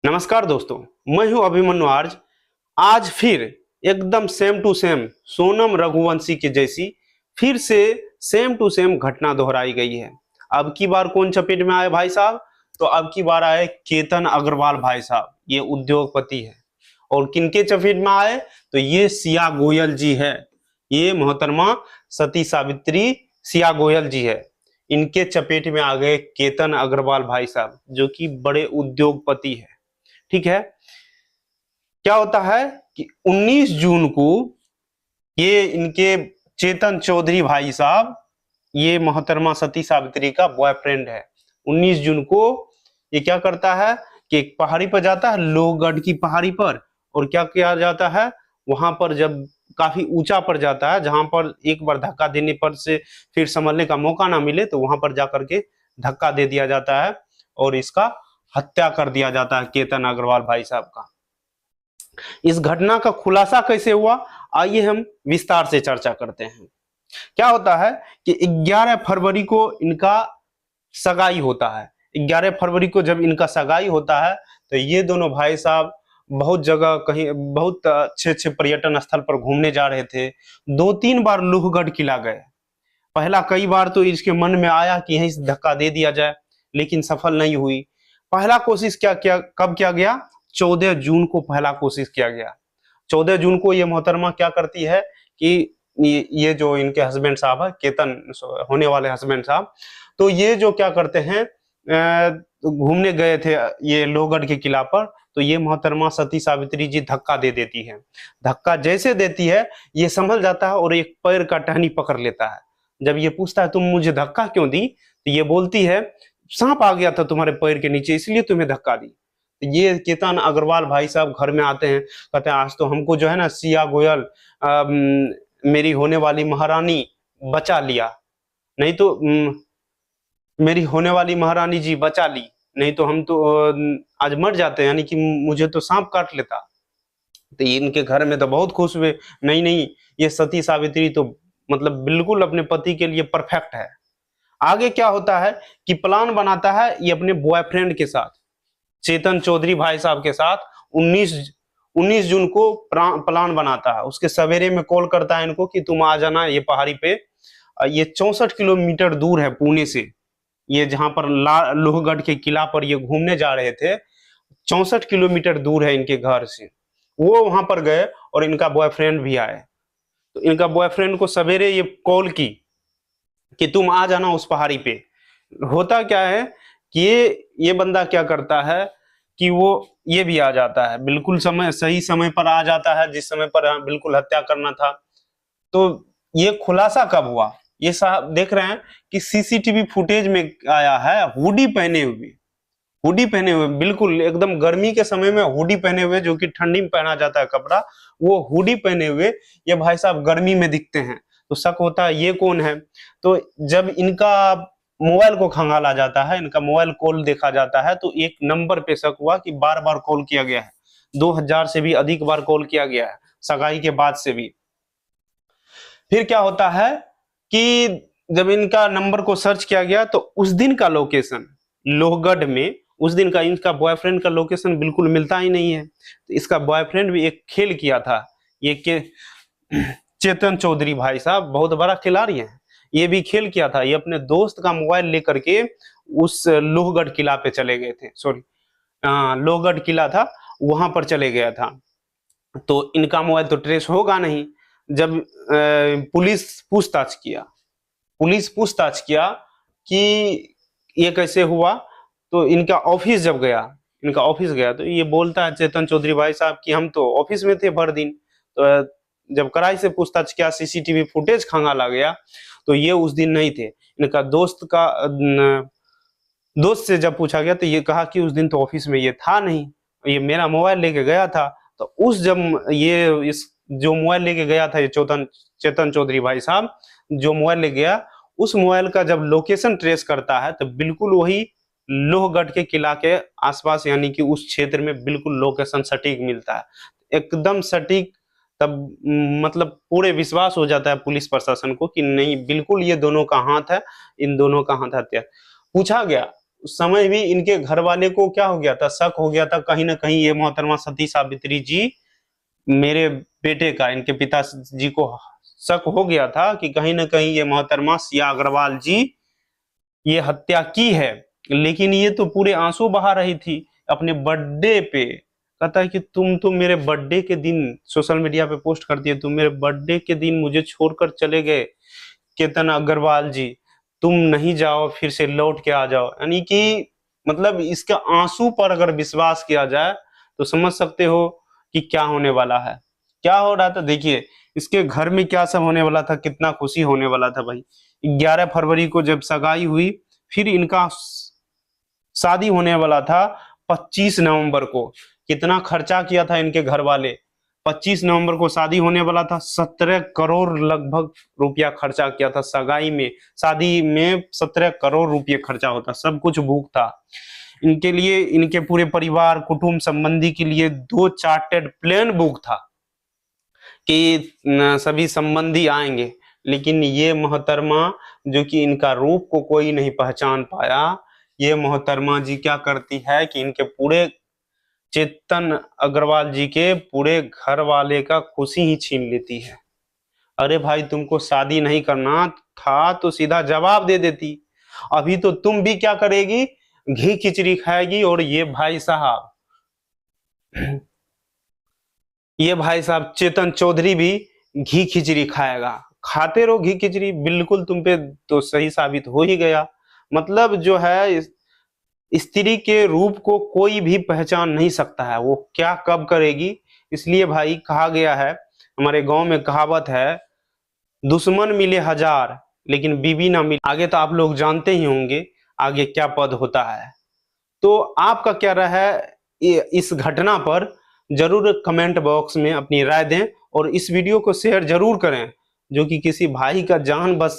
नमस्कार दोस्तों, मैं हूं अभिमन्यु आर्ज। आज फिर एकदम same to same Sonam Raghuvanshi के जैसी फिर से सेम टू सेम घटना दोहराई गई है। अब की बार कौन चपेट में आए भाई साहब? तो अब की बार आए केतन अग्रवाल भाई साहब। ये उद्योगपति है और किनके चपेट में आए? तो ये सिया गोयल जी है। ये मोहतरमा सती सावित्री सिया गोयल जी है। इनके चपेट में आ गए केतन अग्रवाल भाई साहब, जो कि बड़े उद्योगपति है। ठीक है, क्या होता है कि 19 जून को ये इनके चेतन चौधरी भाई साहब, ये मोहतरमा सती सावित्री का बॉयफ्रेंड है। 19 जून को ये क्या करता है कि एक पहाड़ी पर जाता है, लोहगढ़ की पहाड़ी पर, और क्या किया जाता है वहां पर, जब काफी ऊंचा पर जाता है, जहां पर एक बार धक्का देने पर से फिर संभलने का मौका ना मिले, तो वहां पर जाकर के धक्का दे दिया जाता है और इसका हत्या कर दिया जाता है केतन अग्रवाल भाई साहब का। इस घटना का खुलासा कैसे हुआ, आइए हम विस्तार से चर्चा करते हैं। क्या होता है कि 11 फरवरी को इनका सगाई होता है। 11 फरवरी को जब इनका सगाई होता है तो ये दोनों भाई साहब बहुत जगह, कहीं बहुत अच्छे अच्छे पर्यटन स्थल पर घूमने जा रहे थे। 2-3 बार लोहगढ़ किला गए। पहला कई बार तो इसके मन में आया कि यहीं से धक्का दे दिया जाए, लेकिन सफल नहीं हुई। पहला कोशिश कब किया गया? 14 जून को पहला कोशिश किया गया। 14 जून को ये मोहतरमा क्या करती है कि ये जो इनके हस्बैंड साहब है, केतन होने वाले हस्बैंड साहब, तो ये जो क्या करते हैं, घूमने गए थे ये लोहगढ़ के किला पर, तो ये मोहतरमा सती सावित्री जी धक्का दे देती है। धक्का जैसे देती है, ये संभल जाता है और एक पैर का टहनी पकड़ लेता है। जब ये पूछता है तुम मुझे धक्का क्यों दी, तो ये बोलती है सांप आ गया था तुम्हारे पैर के नीचे, इसलिए तुम्हें धक्का दी। ये केतन अग्रवाल भाई साहब घर में आते हैं, कहते हैं आज तो हमको जो है ना सिया गोयल, मेरी होने वाली महारानी बचा लिया, नहीं तो मेरी होने वाली महारानी जी बचा ली, नहीं तो हम तो आज मर जाते, यानी कि मुझे तो सांप काट लेता। तो इनके घर में तो बहुत खुश हुए, नहीं नहीं, ये सती सावित्री तो मतलब बिल्कुल अपने पति के लिए परफेक्ट है। आगे क्या होता है कि प्लान बनाता है ये अपने बॉयफ्रेंड के साथ, चेतन चौधरी भाई साहब के साथ। 19 जून को प्लान बनाता है। उसके सवेरे में कॉल करता है इनको कि तुम आ जाना ये पहाड़ी पे। ये 64 किलोमीटर दूर है पुणे से। ये जहां पर लोहगढ़ के किला पर ये घूमने जा रहे थे, 64 किलोमीटर दूर है इनके घर से। वो वहां पर गए और इनका बॉयफ्रेंड भी आए। तो इनका बॉयफ्रेंड को सवेरे ये कॉल की कि तुम आ जाना उस पहाड़ी पे। होता क्या है कि ये बंदा क्या करता है कि वो ये भी आ जाता है, बिल्कुल सही समय पर आ जाता है, जिस समय पर बिल्कुल हत्या करना था। तो ये खुलासा कब हुआ? ये साहब देख रहे हैं कि सीसीटीवी फुटेज में आया है, हुडी पहने हुए, हुडी पहने हुए, बिल्कुल एकदम गर्मी के समय में हुडी पहने हुए, जो कि ठंडी में पहना जाता है कपड़ा, वो हुडी पहने हुए ये भाई साहब गर्मी में दिखते हैं। तो शक होता है ये कौन है। तो जब इनका मोबाइल को खंगाला जाता है, इनका मोबाइल कॉल देखा जाता है, तो एक नंबर पे शक हुआ कि बार बार कॉल किया गया है। 2000 से भी अधिक बार कॉल किया गया है, सगाई के बाद से भी। फिर क्या होता है कि जब इनका नंबर को सर्च किया गया, तो उस दिन का लोकेशन लोहगढ़ में, उस दिन का इनका बॉयफ्रेंड का लोकेशन बिल्कुल मिलता ही नहीं है। तो इसका बॉयफ्रेंड भी एक खेल किया था, ये के चेतन चौधरी भाई साहब बहुत बड़ा खिलाड़ी है। ये भी खेल किया था, ये अपने दोस्त का मोबाइल लेकर के उस लोहगढ़ किला पे चले गए थे, सॉरी लोहगढ़ किला था, वहां पर चले गया था। तो इनका मोबाइल तो ट्रेस होगा नहीं। जब पुलिस पूछताछ किया कि ये कैसे हुआ, तो इनका ऑफिस जब गया, तो ये बोलता है चेतन चौधरी भाई साहब कि हम तो ऑफिस में थे भर दिन। तो जब कड़ाई से पूछताछ किया, सीसीटीवी फुटेज खंगाला गया, तो ये उस दिन नहीं थे। इनका दोस्त से जब पूछा गया, तो ये कहा कि उस दिन तो ऑफिस में ये था नहीं, ये मेरा मोबाइल लेके गया था। तो उस जब ये इस जो मोबाइल लेके गया था ये चेतन चौधरी भाई साहब जो मोबाइल ले गया, उस मोबाइल का जब लोकेशन ट्रेस करता है, तो बिल्कुल वही लोहगढ़ के किला के आसपास, यानी कि उस क्षेत्र में बिल्कुल लोकेशन सटीक मिलता है, एकदम सटीक। तब मतलब पूरे विश्वास हो जाता है पुलिस प्रशासन को कि नहीं, बिल्कुल ये दोनों का हाथ है, इन दोनों का हाथ हत्या। पूछा गया उस समय भी इनके घर वाले को क्या हो गया था, शक हो गया था कहीं ना कहीं ये मोहतरमा सती सावित्री जी मेरे बेटे का, इनके पिताजी को शक हो गया था कि कहीं ना कहीं ये मोहतरमा सिया अग्रवाल जी ये हत्या की है। लेकिन ये तो पूरे आंसू बहा रही थी अपने बर्थडे पे। कहता है कि तुम तो मेरे बर्थडे के दिन सोशल मीडिया पे पोस्ट कर दिए, तुम मेरे बर्थडे के दिन मुझे छोड़कर चले गए केतन अग्रवाल जी, तुम नहीं जाओ, फिर से लौट के आ जाओ। यानी कि मतलब इसका आंसू पर अगर विश्वास किया जाए तो समझ सकते हो कि क्या होने वाला है। क्या हो रहा था देखिए, इसके घर में क्या सब होने वाला था, कितना खुशी होने वाला था भाई। 11 फरवरी को जब सगाई हुई, फिर इनका शादी होने वाला था 25 नवंबर को। कितना खर्चा किया था इनके घर वाले, 25 नवंबर को शादी होने वाला था, 17 करोड़ लगभग रुपया खर्चा किया था सगाई में। शादी में 17 करोड़ रुपये खर्चा होता, सब कुछ बुक था इनके लिए। इनके पूरे परिवार कुटुंब संबंधी के लिए 2 चार्टर्ड प्लेन बुक था कि सभी संबंधी आएंगे। लेकिन ये मोहतरमा जो कि इनका रूप को कोई नहीं पहचान पाया, ये मोहतरमा जी क्या करती है कि इनके पूरे चेतन अग्रवाल जी के पूरे घर वाले का खुशी ही छीन लेती है। अरे भाई तुमको शादी नहीं करना था तो सीधा जवाब दे देती, अभी तो तुम भी क्या करेगी, घी खिचड़ी खाएगी। और ये भाई साहब चेतन चौधरी भी घी खिचड़ी खाएगा। खाते रहो घी खिचड़ी, बिल्कुल तुम पे तो सही साबित हो ही गया। मतलब जो है स्त्री के रूप को कोई भी पहचान नहीं सकता है, वो क्या कब करेगी। इसलिए भाई कहा गया है, हमारे गांव में कहावत है, दुश्मन मिले हजार लेकिन बीवी ना मिले। आगे तो आप लोग जानते ही होंगे आगे क्या पद होता है। तो आपका क्या राय है इस घटना पर, जरूर कमेंट बॉक्स में अपनी राय दें और इस वीडियो को शेयर जरूर करें, जो कि किसी भाई का जान बच